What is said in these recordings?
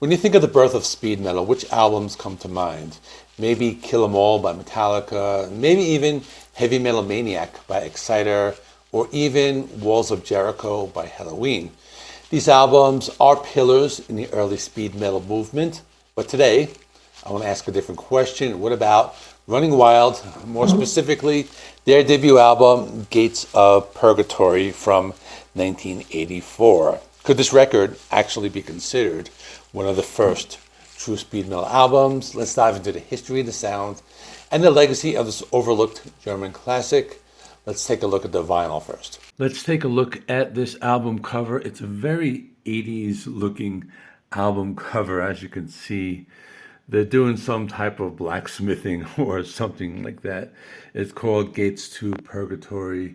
When you think of the birth of speed metal, which albums come to mind? Maybe Kill 'Em All by Metallica, maybe even Heavy Metal Maniac by Exciter, or even Walls of Jericho by Helloween. These albums are pillars in the early speed metal movement, but today I want to ask a different question. What about Running Wild, more specifically their debut album, Gates of Purgatory from 1984? Could this record actually be considered one of the first true speed metal albums? Let's dive into the history, the sound, and the legacy of this overlooked German classic. Let's take a look at the vinyl first. Let's take a look at this album cover. It's a very 80s looking album cover, as you can see. They're doing some type of blacksmithing or something like that. It's called Gates to Purgatory.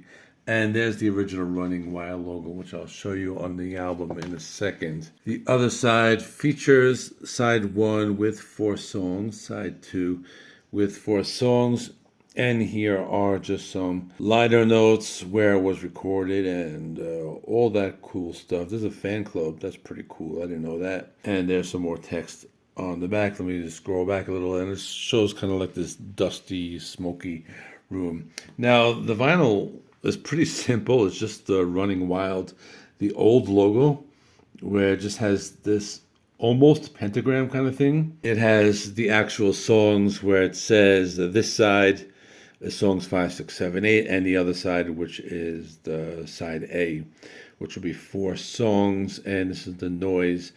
And there's the original Running Wild logo, which I'll show you on the album in a second. The other side features side 1 with 4 songs, side 2 with 4 songs. And here are just some liner notes, where it was recorded, and all that cool stuff. There's a fan club. That's pretty cool. I didn't know that. And there's some more text on the back. Let me just scroll back a little, and it shows kind of like this dusty, smoky room. Now, the vinyl is pretty simple. It's just the Running Wild, the old logo, where it just has this almost pentagram kind of thing. It has the actual songs where it says that this side is songs 5, 6, 7, 8, and the other side, which is the side A, which will be 4 songs, and this is the Noise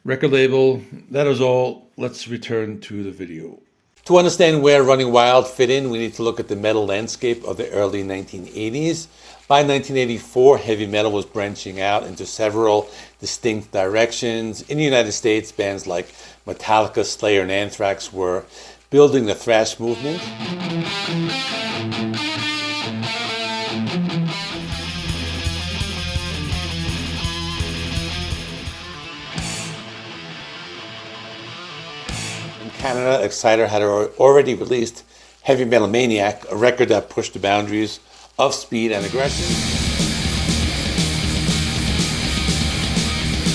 record label. That is all. Let's return to the video. To understand where Running Wild fit in, we need to look at the metal landscape of the early 1980s. By 1984, heavy metal was branching out into several distinct directions. In the United States, bands like Metallica, Slayer, and Anthrax were building the thrash movement. In Canada, Exciter had already released Heavy Metal Maniac, a record that pushed the boundaries of speed and aggression.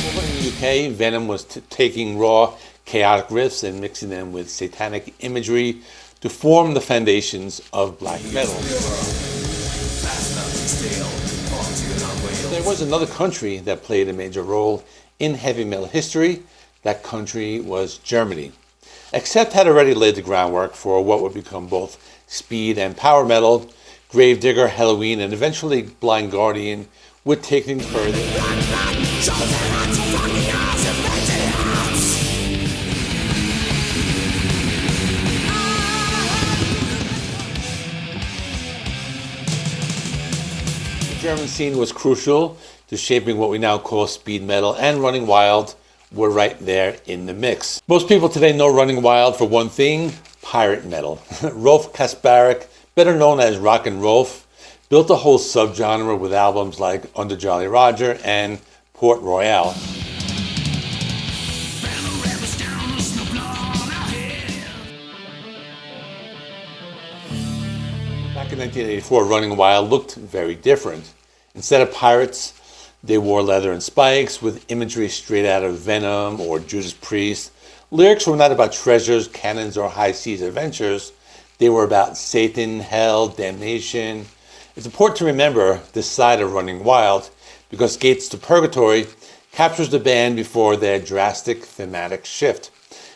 Over in the UK, Venom was taking raw, chaotic riffs and mixing them with satanic imagery to form the foundations of black metal. There was another country that played a major role in heavy metal history. That country was Germany. Accept had already laid the groundwork for what would become both speed and power metal. Gravedigger, Helloween, and eventually Blind Guardian would take things further. The German scene was crucial to shaping what we now call speed metal, and Running Wild were right there in the mix. Most people today know Running Wild for one thing: pirate metal. Rolf Kasparic, better known as Rock and Rolf, built a whole subgenre with albums like Under Jolly Roger and Port Royale. Back in 1984, Running Wild looked very different. Instead of pirates, they wore leather and spikes with imagery straight out of Venom or Judas Priest. Lyrics were not about treasures, cannons, or high seas adventures. They were about Satan, hell, damnation. It's important to remember this side of Running Wild because Gates to Purgatory captures the band before their drastic thematic shift.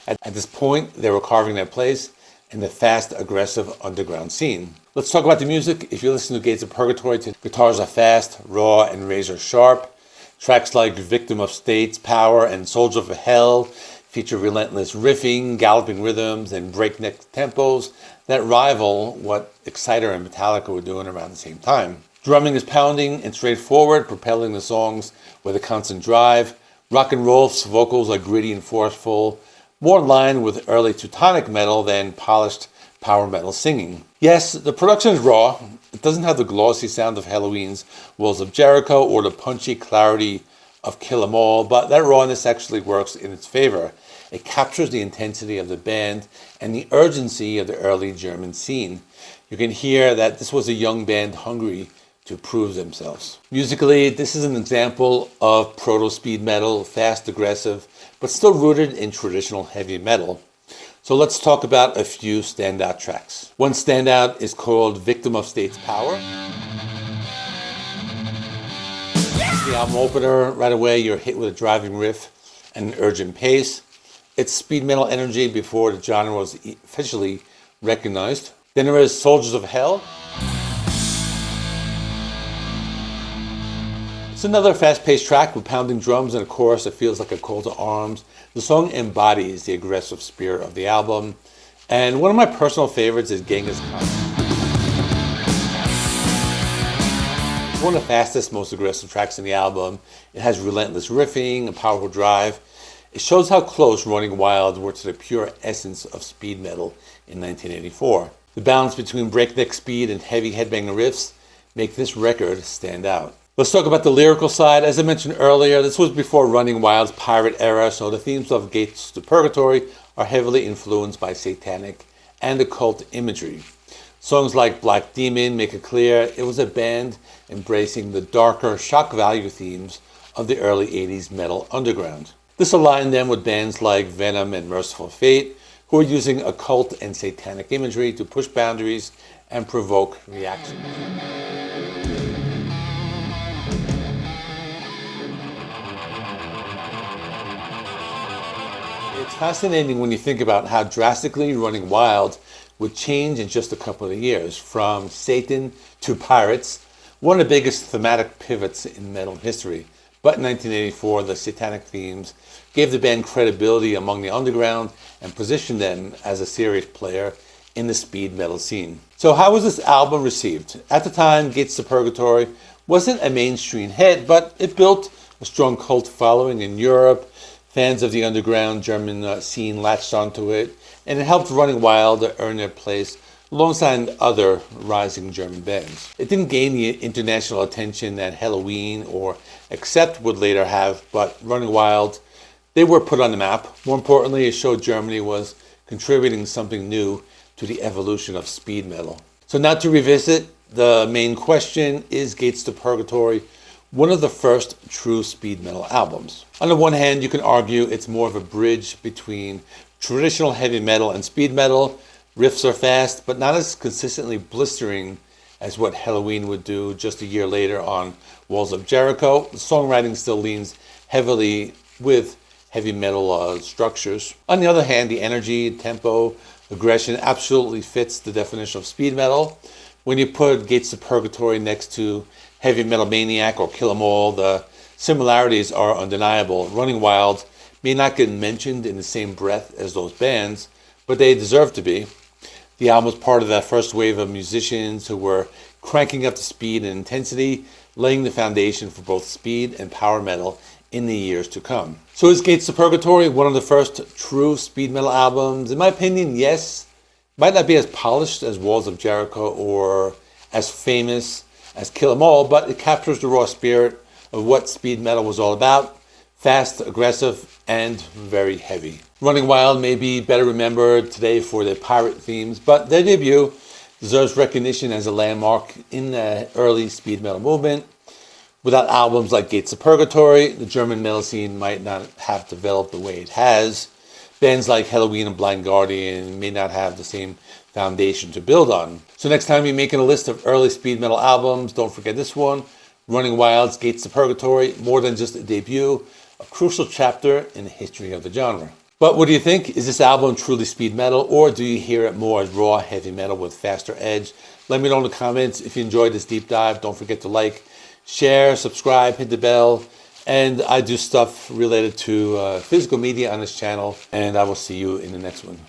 At this point, they were carving their place in the fast, aggressive underground scene. Let's talk about the music. If you listen to Gates of Purgatory, guitars are fast, raw, and razor sharp. Tracks like Victim of State's Power and Soldier of Hell feature relentless riffing, galloping rhythms, and breakneck tempos that rival what Exciter and Metallica were doing around the same time. Drumming is pounding and straightforward, propelling the songs with a constant drive. Rock and Roll's vocals are gritty and forceful, more in line with early Teutonic metal than polished power metal singing. Yes, the production is raw. It doesn't have the glossy sound of Helloween's Walls of Jericho or the punchy clarity of Kill 'Em All, but that rawness actually works in its favor. It captures the intensity of the band and the urgency of the early German scene. You can hear that this was a young band hungry to prove themselves. Musically, this is an example of proto-speed metal, fast, aggressive, but still rooted in traditional heavy metal. So let's talk about a few standout tracks. One standout is called Victim of State's Power. The album opener, right away you're hit with a driving riff and an urgent pace. It's speed metal energy before the genre was officially recognized. Then there is Soldiers of Hell. It's another fast-paced track with pounding drums and a chorus that feels like a call to arms. The song embodies the aggressive spirit of the album. And one of my personal favorites is Genghis Khan. It's one of the fastest, most aggressive tracks in the album. It has relentless riffing, a powerful drive. It shows how close Running Wild were to the pure essence of speed metal in 1984. The balance between breakneck speed and heavy headbanger riffs make this record stand out. Let's talk about the lyrical side. As I mentioned earlier, this was before Running Wild's pirate era, so the themes of Gates to Purgatory are heavily influenced by satanic and occult imagery. Songs like Black Demon make it clear it was a band embracing the darker shock value themes of the early 80s metal underground. This aligned them with bands like Venom and Merciful Fate, who are using occult and satanic imagery to push boundaries and provoke reaction. It's fascinating when you think about how drastically Running Wild would change in just a couple of years, from Satan to pirates, one of the biggest thematic pivots in metal history. But in 1984, the satanic themes gave the band credibility among the underground and positioned them as a serious player in the speed metal scene. So how was this album received? At the time, Gates to Purgatory wasn't a mainstream hit, but it built a strong cult following in Europe. Fans of the underground German scene latched onto it, and it helped Running Wild earn their place alongside other rising German bands. It didn't gain the international attention that Halloween or Accept would later have, but Running Wild, they were put on the map. More importantly, it showed Germany was contributing something new to the evolution of speed metal. So now to revisit the main question, is Gates to Purgatory one of the first true speed metal albums? On the one hand, you can argue it's more of a bridge between traditional heavy metal and speed metal. Riffs are fast, but not as consistently blistering as what Halloween would do just a year later on Walls of Jericho. The songwriting still leans heavily with heavy metal structures. On the other hand, the energy, tempo, aggression absolutely fits the definition of speed metal. When you put Gates to Purgatory next to Heavy Metal Maniac or Kill 'Em All, the similarities are undeniable. Running Wild may not get mentioned in the same breath as those bands, but they deserve to be. The album was part of that first wave of musicians who were cranking up the speed and intensity, laying the foundation for both speed and power metal in the years to come. So is Gates to Purgatory one of the first true speed metal albums? In my opinion, yes. Might not be as polished as Walls of Jericho or as famous as Kill 'Em All, but it captures the raw spirit of what speed metal was all about: fast, aggressive, and very heavy. Running Wild may be better remembered today for their pirate themes, but their debut deserves recognition as a landmark in the early speed metal movement. Without albums like Gates of Purgatory, the German metal scene might not have developed the way it has. Bands like Halloween and Blind Guardian may not have the same foundation to build on. So next time you're making a list of early speed metal albums, don't forget this one: Running Wild's Gates to Purgatory. More than just a debut, a crucial chapter in the history of the genre. But what do you think? Is this album truly speed metal, or do you hear it more as raw heavy metal with faster edge? Let me know in the comments. If you enjoyed this deep dive, don't forget to like, share, subscribe, hit the bell. And I do stuff related to physical media on this channel, and I will see you in the next one.